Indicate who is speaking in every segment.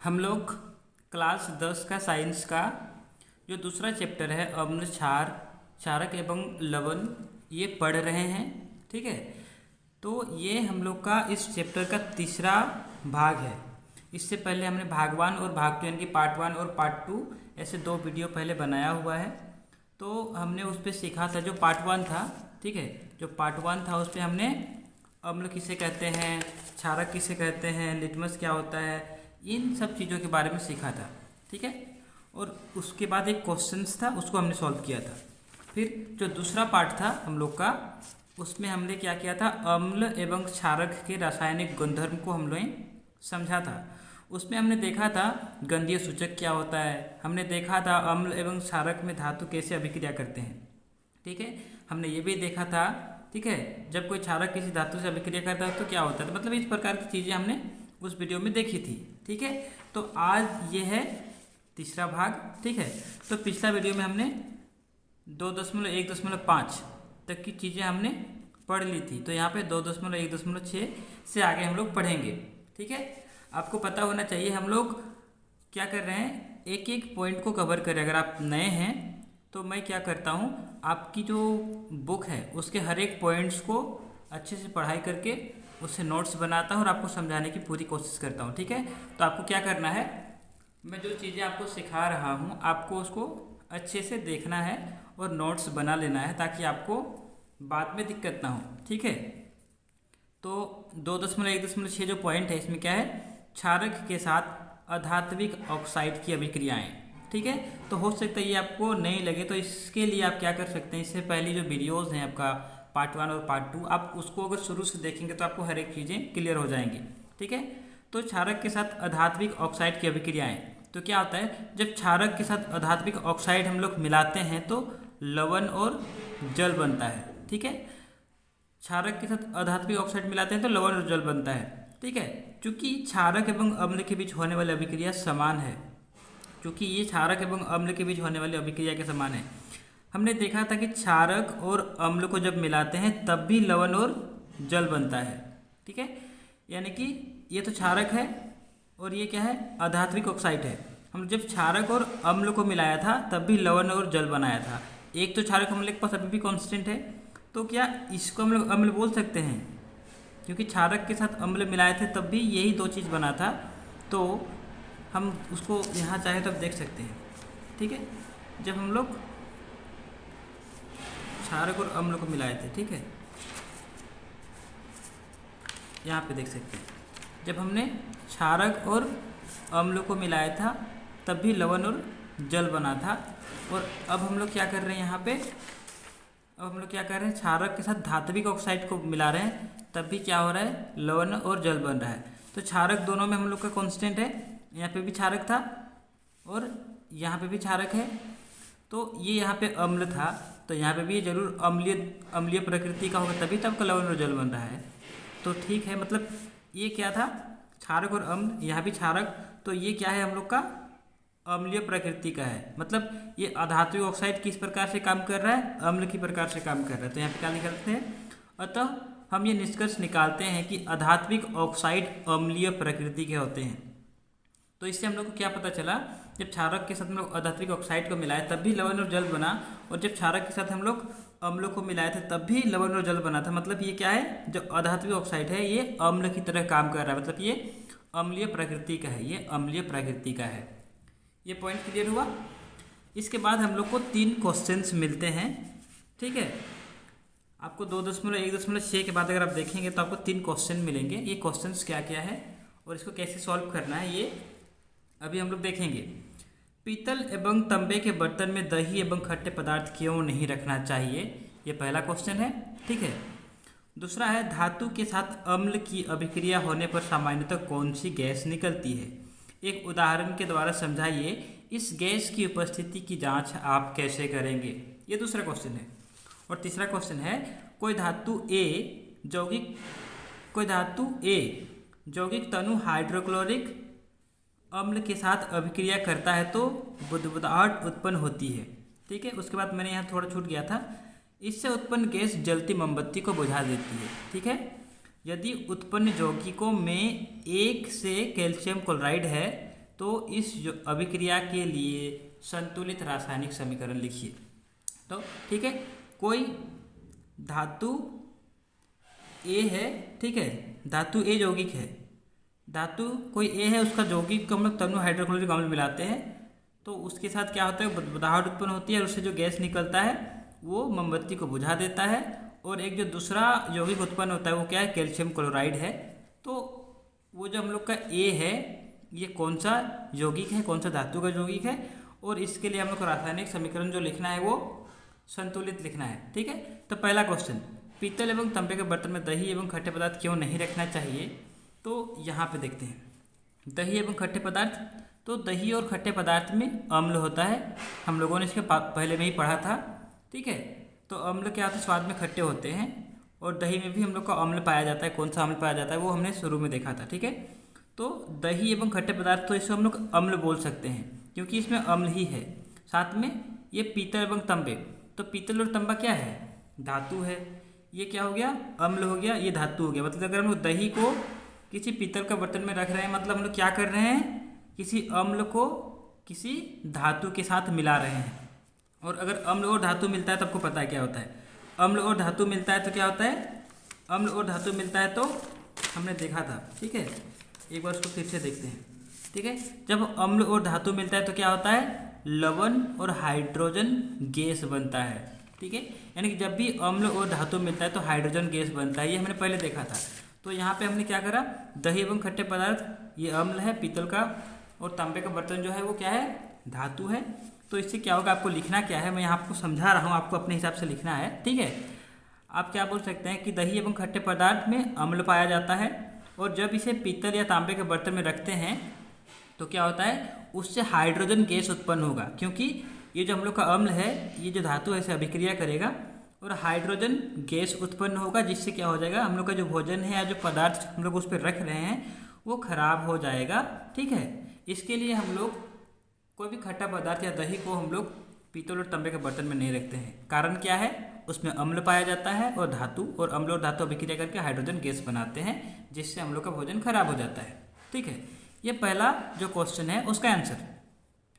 Speaker 1: हम लोग क्लास 10 का साइंस का जो दूसरा चैप्टर है अम्ल क्षार क्षारक एवं लवण ये पढ़ रहे हैं। ठीक है, तो ये हम लोग का इस चैप्टर का तीसरा भाग है। इससे पहले हमने भाग 1 और भाग 2 यानी कि पार्ट 1 और पार्ट 2 ऐसे 2 वीडियो पहले बनाया हुआ है। तो हमने उस पर सीखा था जो पार्ट 1 था। ठीक है, जो पार्ट 1 था उस पर हमने अम्ल किसे कहते हैं, क्षारक किसे कहते हैं, लिटमस क्या होता है, इन सब चीज़ों के बारे में सीखा था। ठीक है, और उसके बाद एक क्वेश्चंस था उसको हमने सॉल्व किया था। फिर जो दूसरा पार्ट था हम लोग का उसमें हमने क्या किया था, अम्ल एवं क्षारक के रासायनिक गुणधर्म को हम लोग समझा था। उसमें हमने देखा था गंधीय सूचक क्या होता है, हमने देखा था अम्ल एवं क्षारक में धातु कैसे अभिक्रिया करते हैं। ठीक है, हमने ये भी देखा था। ठीक है, जब कोई क्षारक किसी धातु से अभिक्रिया करता है तो क्या होता है, मतलब इस प्रकार की चीज़ें हमने उस वीडियो में देखी थी। ठीक है, तो आज ये है तीसरा भाग। ठीक है, तो पिछला वीडियो में हमने 2.1.5 तक की चीज़ें हमने पढ़ ली थी, तो यहाँ पे 2.1.6 से आगे हम लोग पढ़ेंगे। ठीक है, आपको पता होना चाहिए हम लोग क्या कर रहे हैं, एक एक पॉइंट को कवर करें। अगर आप नए हैं तो मैं क्या करता हूँ, आपकी जो बुक है उसके हर एक पॉइंट्स को अच्छे से पढ़ाई करके उससे नोट्स बनाता हूँ और आपको समझाने की पूरी कोशिश करता हूँ। ठीक है, तो आपको क्या करना है, मैं जो चीज़ें आपको सिखा रहा हूँ आपको उसको अच्छे से देखना है और नोट्स बना लेना है ताकि आपको बाद में दिक्कत ना हो। ठीक है, तो 2.1.6 जो पॉइंट है इसमें क्या है, क्षारक के साथ अधात्विक ऑक्साइड की अभिक्रियाएं। ठीक है, तो हो सकता है ये आपको नहीं लगे, तो इसके लिए आप क्या कर सकते हैं, इससे पहले जो वीडियोज़ हैं आपका पार्ट 1 और पार्ट 2 आप उसको अगर शुरू से देखेंगे तो आपको हर एक चीज़ें क्लियर हो जाएंगी। ठीक है, तो क्षारक के साथ अधात्विक ऑक्साइड की अभिक्रियाएं, तो क्या होता है, जब क्षारक के साथ अधात्विक ऑक्साइड हम लोग मिलाते हैं तो लवण और जल बनता है। ठीक है, क्षारक के साथ अधात्विक ऑक्साइड मिलाते हैं तो लवण और जल बनता है। ठीक है, चूंकि क्षारक एवं अम्ल के बीच होने वाली अभिक्रिया समान है, क्योंकि ये क्षारक एवं अम्ल के बीच होने वाली अभिक्रिया के समान है। हमने देखा था कि क्षारक और अम्ल को जब मिलाते हैं तब भी लवण और जल बनता है। ठीक है, यानी कि ये तो क्षारक है और ये क्या है, अधात्विक ऑक्साइड है। हम जब क्षारक और अम्ल को मिलाया था तब भी लवण और जल बनाया था। एक तो क्षारक अम्ल के पास अभी भी कांस्टेंट है, तो क्या इसको हम लोग अम्ल बोल सकते हैं, क्योंकि क्षारक के साथ अम्ल मिलाए थे तब भी यही दो चीज़ बना था, तो हम उसको यहाँ चाहे तो अब देख सकते हैं। ठीक है, जब हम लोग क्षारक और अम्ल को मिलाए थे, ठीक है, यहाँ पे देख सकते हैं, जब हमने क्षारक और अम्ल को मिलाया था तब भी लवण और जल बना था। और अब हम लोग क्या कर रहे हैं, यहाँ पे अब हम लोग क्या कर रहे हैं, क्षारक के साथ धात्विक ऑक्साइड को मिला रहे हैं तब भी क्या हो रहा है, लवण और जल बन रहा है। तो क्षारक दोनों में हम लोग का कांस्टेंट है, यहाँ पे भी क्षारक था और यहाँ पे भी क्षारक है, तो ये यहाँ पे अम्ल था तो यहाँ पे भी ये जरूर अम्लीय प्रकृति का होगा तभी तब का लवण और जल बन रहा है। तो ठीक है, मतलब ये क्या था, क्षारक और अम्ल, यहाँ भी क्षारक, तो ये क्या है हम लोग का अम्लीय प्रकृति का है, मतलब ये अधात्विक ऑक्साइड किस प्रकार से काम कर रहा है, अम्ल की प्रकार से काम कर रहा है। तो यहाँ पे क्या निकालते हैं, अतः हम ये निष्कर्ष निकालते हैं कि अधात्विक ऑक्साइड अम्लीय प्रकृति के होते हैं। तो इससे हम लोग को क्या पता चला, जब क्षारक के साथ हम लोग अधात्विक ऑक्साइड को मिलाए तब भी लवण और जल बना, और जब क्षारक के साथ हम लोग अम्ल को मिलाए थे तब भी लवण और जल बना था। मतलब ये क्या है, जो अधात्विक ऑक्साइड है ये अम्ल की तरह काम कर रहा है, मतलब ये अम्लीय प्रकृति का है, ये अम्लीय प्रकृति का है। ये पॉइंट क्लियर हुआ। इसके बाद हम लोग को 3 क्वेश्चंस मिलते हैं। ठीक है, आपको 2.1.6 के बाद अगर आप देखेंगे तो आपको 3 क्वेश्चन मिलेंगे। ये क्वेश्चंस क्या क्या है और इसको कैसे सॉल्व करना है ये अभी हम लोग देखेंगे। पीतल एवं तांबे के बर्तन में दही एवं खट्टे पदार्थ क्यों नहीं रखना चाहिए, ये पहला क्वेश्चन है। ठीक है, दूसरा है धातु के साथ अम्ल की अभिक्रिया होने पर सामान्यतः कौन सी गैस निकलती है, एक उदाहरण के द्वारा समझाइए, इस गैस की उपस्थिति की जांच आप कैसे करेंगे, ये दूसरा क्वेश्चन है। और तीसरा क्वेश्चन है, कोई धातु ए यौगिक तनु हाइड्रोक्लोरिक अम्ल के साथ अभिक्रिया करता है तो बुदबुदाहट उत्पन्न होती है। ठीक है, उसके बाद मैंने यहाँ थोड़ा छूट गया था, इससे उत्पन्न गैस जलती मोमबत्ती को बुझा देती है। ठीक है, यदि उत्पन्न यौगिकों में एक से कैल्शियम क्लोराइड है तो इस जो अभिक्रिया के लिए संतुलित रासायनिक समीकरण लिखिए। तो ठीक है, कोई धातु ए है, ठीक है, धातु ए यौगिक है, धातु कोई ए है, उसका यौगिक को हम लोग तनु हाइड्रोक्लोरिक अम्ल मिलाते हैं तो उसके साथ क्या होता है, बुझाहट उत्पन्न होती है और उससे जो गैस निकलता है वो मोमबत्ती को बुझा देता है। और एक जो दूसरा यौगिक उत्पन्न होता है वो क्या है, कैल्शियम क्लोराइड है। तो वो जो हम लोग का ए है ये कौन सा यौगिक है, कौन सा धातु का यौगिक है, और इसके लिए हम लोग को रासायनिक समीकरण जो लिखना है वो संतुलित लिखना है। ठीक है, तो पहला क्वेश्चन, पीतल एवं तांबे के बर्तन में दही एवं खट्टे पदार्थ क्यों नहीं रखना चाहिए। तो यहाँ पे देखते हैं दही एवं खट्टे पदार्थ। तो दही और खट्टे पदार्थ में अम्ल होता है, हम लोगों ने इसके पहले में ही पढ़ा था। ठीक है, तो अम्ल क्या होता है, स्वाद में खट्टे होते हैं, और दही में भी हम लोग का अम्ल पाया जाता है। कौन सा अम्ल पाया जाता है वो हमने शुरू में देखा था। ठीक है, तो दही एवं खट्टे पदार्थ, तो इसको हम लोग अम्ल बोल सकते हैं क्योंकि इसमें अम्ल ही है। साथ में ये पीतल एवं तांबे, तो पीतल और तांबा क्या है, धातु है। ये क्या हो गया, अम्ल हो गया, ये धातु हो गया। मतलब अगर हम लोग दही को किसी पीतल का बर्तन में रख रहे हैं, मतलब हम लोग क्या कर रहे हैं, किसी अम्ल को किसी धातु के साथ मिला रहे हैं। और अगर अम्ल और धातु मिलता है तो आपको पता है क्या होता है, अम्ल और धातु मिलता है तो क्या होता है, अम्ल और धातु मिलता है तो हमने देखा था। ठीक है, एक बार उसको फिर से देखते हैं। ठीक है, जब अम्ल और धातु मिलता है तो क्या होता है, लवण और हाइड्रोजन गैस बनता है। ठीक है, यानी कि जब भी अम्ल और धातु मिलता है तो हाइड्रोजन गैस बनता है, ये हमने पहले देखा था। तो यहाँ पे हमने क्या करा, दही एवं खट्टे पदार्थ ये अम्ल है पीतल का, और तांबे का बर्तन जो है वो क्या है, धातु है। तो इससे क्या होगा, आपको लिखना क्या है, मैं यहाँ आपको समझा रहा हूँ, आपको अपने हिसाब से लिखना है। ठीक है, आप क्या बोल सकते हैं कि दही एवं खट्टे पदार्थ में अम्ल पाया जाता है, और जब इसे पीतल या तांबे के बर्तन में रखते हैं तो क्या होता है, उससे हाइड्रोजन गैस उत्पन्न होगा, क्योंकि ये जो हम लोग का अम्ल है, ये जो धातु है इसे अभिक्रिया करेगा और हाइड्रोजन गैस उत्पन्न होगा, जिससे क्या हो जाएगा, हम लोग का जो भोजन है या जो पदार्थ हम लोग उस पर रख रहे हैं वो खराब हो जाएगा। ठीक है, इसके लिए हम लोग कोई भी खट्टा पदार्थ या दही को हम लोग पीतल और तांबे के बर्तन में नहीं रखते हैं। कारण क्या है, उसमें अम्ल पाया जाता है और धातु, और अम्ल और धातु अभिक्रिया करके हाइड्रोजन गैस बनाते हैं, जिससे हम लोग का भोजन खराब हो जाता है। ठीक है, ये पहला जो क्वेश्चन है उसका आंसर।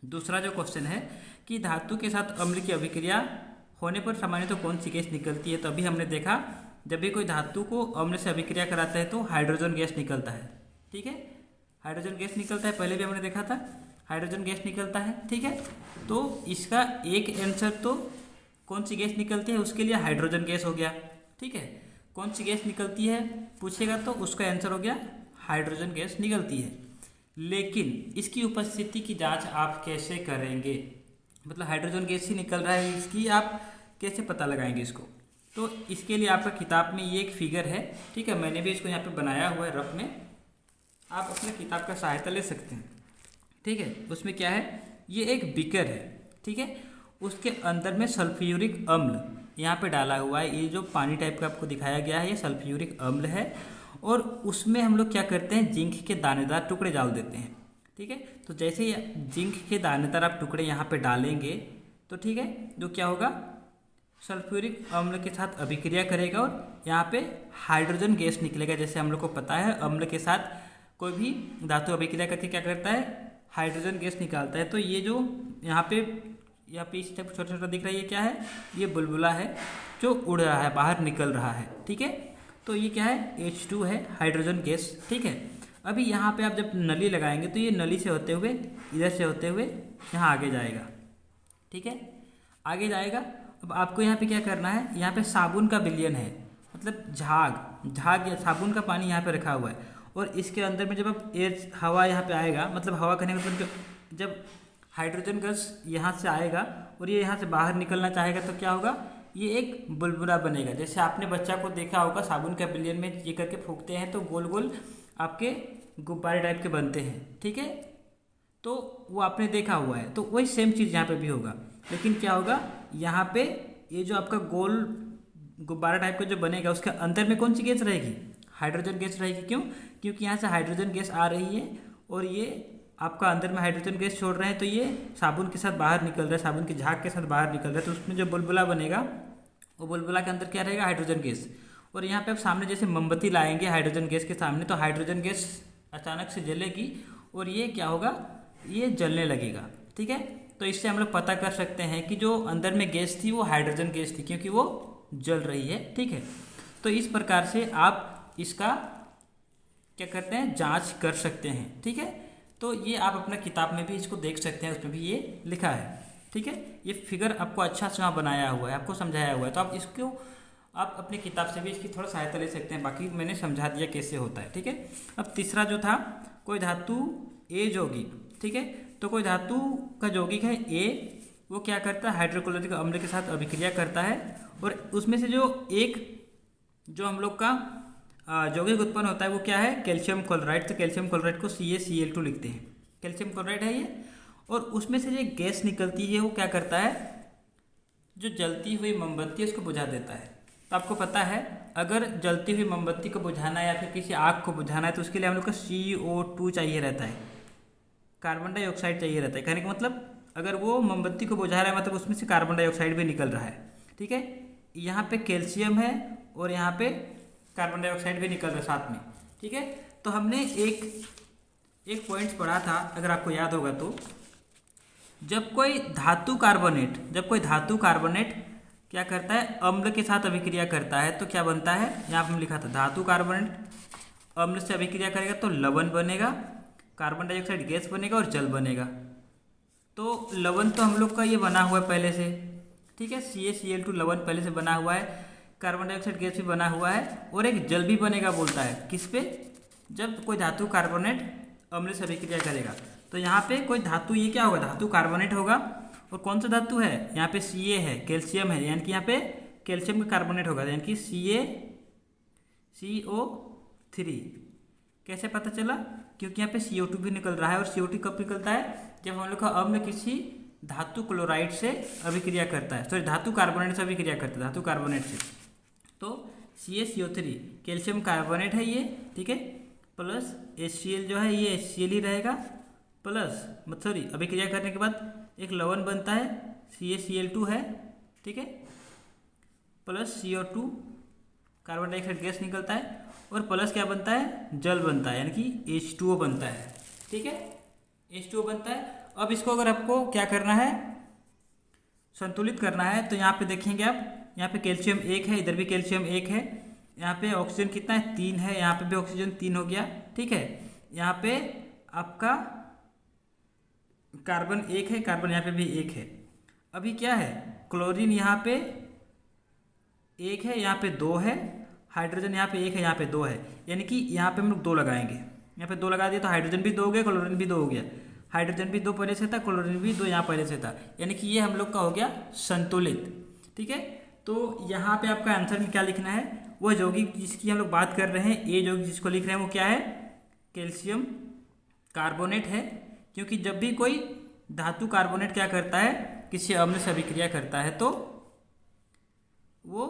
Speaker 1: दूसरा जो क्वेश्चन है कि धातु के साथ अम्ल की अभिक्रिया होने पर सामान्यतः कौन सी गैस निकलती है। तो अभी हमने देखा, जब भी कोई धातु को अम्ल से अभिक्रिया कराता है तो हाइड्रोजन गैस निकलता है। ठीक है, हाइड्रोजन गैस निकलता है, पहले भी हमने देखा था, हाइड्रोजन गैस निकलता है। ठीक है, तो इसका एक आंसर तो कौन सी गैस निकलती है उसके लिए हाइड्रोजन गैस हो गया। ठीक है, कौन सी गैस निकलती है पूछेगा तो उसका आंसर हो गया हाइड्रोजन गैस निकलती है। लेकिन इसकी उपस्थिति की जांच आप कैसे करेंगे, मतलब हाइड्रोजन गैस ही निकल रहा है, इसकी आप कैसे पता लगाएंगे इसको। तो इसके लिए आपका किताब में ये एक फिगर है। ठीक है, मैंने भी इसको यहाँ पे बनाया हुआ है रफ में, आप अपने किताब का सहायता ले सकते हैं। ठीक है, उसमें क्या है, ये एक बीकर है। ठीक है, उसके अंदर में सल्फ्यूरिक अम्ल यहाँ पे डाला हुआ है, ये जो पानी टाइप का आपको दिखाया गया है ये सल्फ्यूरिक अम्ल है, और उसमें हम लोग क्या करते हैं, जिंक के दानेदार टुकड़े डाल देते हैं। ठीक है, तो जैसे ही जिंक के दानेदार आप टुकड़े यहाँ पे डालेंगे तो ठीक है, जो क्या होगा, सल्फ्यूरिक अम्ल के साथ अभिक्रिया करेगा और यहाँ पे हाइड्रोजन गैस निकलेगा। जैसे हम लोग को पता है अम्ल के साथ कोई भी धातु अभिक्रिया करके क्या करता है, हाइड्रोजन गैस निकालता है। तो ये जो यहाँ पे इस टाइप छोटा छोटा दिख रहा है, ये क्या है, ये बुलबुला है जो उड़ रहा है, बाहर निकल रहा है। ठीक है, तो ये क्या है, H2 है, हाइड्रोजन गैस। ठीक है, अभी यहाँ पे आप जब नली लगाएंगे तो ये नली से होते हुए, इधर से होते हुए यहाँ आगे जाएगा। ठीक है, आगे जाएगा। अब आपको यहाँ पे क्या करना है, यहाँ पे साबुन का विलयन है, मतलब झाग या साबुन का पानी यहाँ पे रखा हुआ है, और इसके अंदर में जब आप एयर हवा यहाँ पे आएगा, मतलब हवा करने का मतलब जब हाइड्रोजन गैस यहाँ से आएगा और ये यहाँ से बाहर निकलना चाहेगा तो क्या होगा, ये एक बुलबुला बनेगा। जैसे आपने बच्चा को देखा होगा साबुन के विलयन में ये करके फूंकते हैं तो गोल गोल आपके गुब्बारे टाइप के बनते हैं। ठीक है, तो वो आपने देखा हुआ है, तो वही सेम चीज़ यहाँ पे भी होगा। लेकिन क्या होगा, यहाँ पे ये जो आपका गोल गुब्बारा टाइप का जो बनेगा उसके अंदर में कौन सी गैस रहेगी, हाइड्रोजन गैस रहेगी। क्यों, क्योंकि यहाँ से हाइड्रोजन गैस आ रही है और ये आपका अंदर में हाइड्रोजन गैस छोड़ रहे हैं, तो ये साबुन के साथ बाहर निकल रहा है, साबुन की झाग के साथ बाहर निकल रहा है। तो उसमें जो बुलबुला बनेगा वो बुलबुला के अंदर क्या रहेगा, हाइड्रोजन गैस। और यहाँ पे आप सामने जैसे मोमबत्ती लाएंगे हाइड्रोजन गैस के सामने, तो हाइड्रोजन गैस अचानक से जलेगी और ये क्या होगा, ये जलने लगेगा। ठीक है, तो इससे हम लोग पता कर सकते हैं कि जो अंदर में गैस थी वो हाइड्रोजन गैस थी, क्योंकि वो जल रही है। ठीक है, तो इस प्रकार से आप इसका क्या करते हैं, जांच कर सकते हैं। ठीक है, तो ये आप अपना किताब में भी इसको देख सकते हैं, उसमें भी ये लिखा है। ठीक है, ये फिगर आपको अच्छा से वहाँ बनाया हुआ है, आपको समझाया हुआ है, तो आप इसको आप अपनी किताब से भी इसकी थोड़ा सहायता ले सकते हैं। बाकी मैंने समझा दिया कैसे होता है। ठीक है, अब तीसरा जो था, कोई धातु ए यौगिक। ठीक है, तो कोई धातु का यौगिक है ए, वो क्या करता है, हाइड्रोक्लोरिक अम्ल के साथ अभिक्रिया करता है, और उसमें से जो एक जो हम लोग का यौगिक उत्पन्न होता है वो क्या है, कैल्शियम क्लोराइड। तो कैल्शियम क्लोराइड को CaCl2 लिखते हैं, कैल्शियम क्लोराइड है ये। और उसमें से जो गैस निकलती है वो क्या करता है, जो जलती हुई मोमबत्ती है उसको बुझा देता है। तो आपको पता है, अगर जलती हुई मोमबत्ती को बुझाना है या फिर किसी आग को बुझाना है तो उसके लिए हम लोग को CO2 चाहिए रहता है, कार्बन डाइऑक्साइड चाहिए रहता है। कहने का मतलब अगर वो मोमबत्ती को बुझा रहा है मतलब उसमें से कार्बन डाइऑक्साइड भी निकल रहा है। ठीक है, यहाँ पे कैल्शियम है और यहाँ पे कार्बन डाइऑक्साइड भी निकल रहा है साथ में। ठीक है, तो हमने एक पॉइंट पढ़ा था, अगर आपको याद होगा तो, जब कोई धातु कार्बोनेट क्या करता है, अम्ल के साथ अभिक्रिया करता है तो क्या बनता है, यहाँ पर लिखा था धातु कार्बोनेट अम्ल से अभिक्रिया करेगा तो लवण बनेगा, कार्बन डाइऑक्साइड गैस बनेगा और जल बनेगा। तो लवण तो हम लोग का ये बना हुआ है पहले से। ठीक है, CaCl2 लवण पहले से बना हुआ है, कार्बन डाइऑक्साइड गैस भी बना हुआ है, और एक जल भी बनेगा बोलता है, किस पे, जब कोई धातु कार्बोनेट अम्ल से अभिक्रिया करेगा। तो यहाँ पे कोई धातु, ये क्या होगा, धातु कार्बोनेट होगा, और कौन सा धातु है, यहाँ पे Ca है, कैल्शियम है, यानी कि यहाँ पे कैल्शियम का कार्बोनेट होगा, यानी कि CaCO3। कैसे पता चला, क्योंकि यहाँ पे CO2 भी निकल रहा है, और CO2 कब निकलता है, जब हम लोग का अम्ल किसी धातु क्लोराइड से अभिक्रिया करता है, सॉरी धातु कार्बोनेट से अभिक्रिया करता है, धातु कार्बोनेट से। तो CaCO3 कैल्शियम कार्बोनेट है ये। ठीक है, प्लस HCl जो है ये HCl ही रहेगा, प्लस सॉरी अभिक्रिया करने के बाद एक लवण बनता है CaCl2 है। ठीक है, plus CO2 carbon dioxide gas निकलता है, और प्लस क्या बनता है, जल बनता है, यानी कि H2O बनता है। ठीक है, H2O बनता है। अब इसको अगर आपको क्या करना है, संतुलित करना है, तो यहाँ पे देखेंगे आप, यहाँ पे कैल्शियम 1 है, इधर भी कैल्शियम 1 है, यहाँ पे ऑक्सीजन कितना है, 3 है, यहाँ पे भी ऑक्सीजन 3 हो गया। ठीक है, यहाँ पे आपका कार्बन 1 है, कार्बन यहाँ पे भी 1 है। अभी क्या है, क्लोरीन यहाँ पे 1 है, यहाँ पे 2 है, हाइड्रोजन यहाँ पे 1 है, यहाँ पे 2 है, यानी कि यहाँ पे हम लोग 2 लगाएंगे, यहाँ पे 2 लगा दिया तो हाइड्रोजन भी 2 हो गया, क्लोरीन भी 2 हो गया, हाइड्रोजन भी 2 पहले से था, क्लोरीन भी 2 यहाँ पहले से था, यानी कि ये हम लोग का हो गया संतुलित। ठीक है, तो यहाँ पे आपका आंसर में क्या लिखना है, वो यौगिक जिसकी हम लोग बात कर रहे हैं, ए यौगिक जिसको लिख रहे हैं वो क्या है, कैल्शियम कार्बोनेट है। क्योंकि जब भी कोई धातु कार्बोनेट क्या करता है, किसी अम्ल से अभिक्रिया करता है तो वो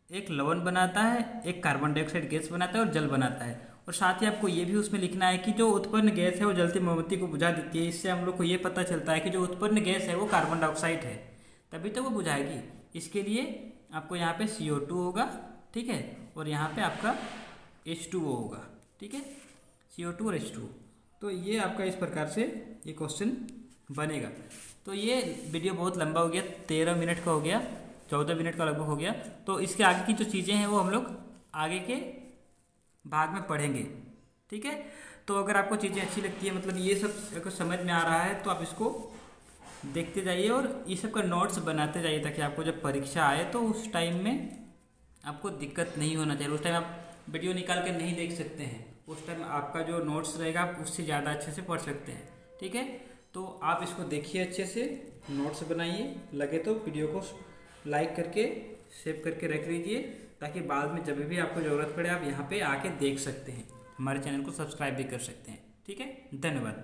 Speaker 1: एक लवण बनाता है, एक कार्बन डाइऑक्साइड गैस बनाता है और जल बनाता है। और साथ ही आपको ये भी उसमें लिखना है कि जो उत्पन्न गैस है वो जलती मोमबत्ती को बुझा देती है। इससे हम लोग को ये पता चलता है कि जो उत्पन्न गैस है वो कार्बन डाइऑक्साइड है, तभी तो वो बुझाएगी। इसके लिए आपको यहाँ पे CO2 होगा, ठीक है, और यहाँ पे आपका H2O होगा। ठीक है, CO2 और H2O। तो ये आपका इस प्रकार से ये क्वेश्चन बनेगा। तो ये वीडियो बहुत लंबा हो गया, 13 मिनट का हो गया, 14 मिनट का लगभग हो गया। तो इसके आगे की जो चीज़ें हैं वो हम लोग आगे के भाग में पढ़ेंगे। ठीक है, तो अगर आपको चीज़ें अच्छी लगती है, मतलब ये सब अगर समझ में आ रहा है, तो आप इसको देखते जाइए और ये सब का नोट्स बनाते जाइए, ताकि आपको जब परीक्षा आए तो उस टाइम में आपको दिक्कत नहीं होना चाहिए। उस टाइम आप वीडियो निकाल के नहीं देख सकते हैं, उस टाइम आपका जो नोट्स रहेगा आप उससे ज़्यादा अच्छे से पढ़ सकते हैं। ठीक है, तो आप इसको देखिए, अच्छे से नोट्स बनाइए, लगे तो वीडियो को लाइक करके सेव करके रख लीजिए, ताकि बाद में जब भी आपको ज़रूरत पड़े आप यहाँ पे आके देख सकते हैं। हमारे चैनल को सब्सक्राइब भी कर सकते हैं। ठीक है, धन्यवाद।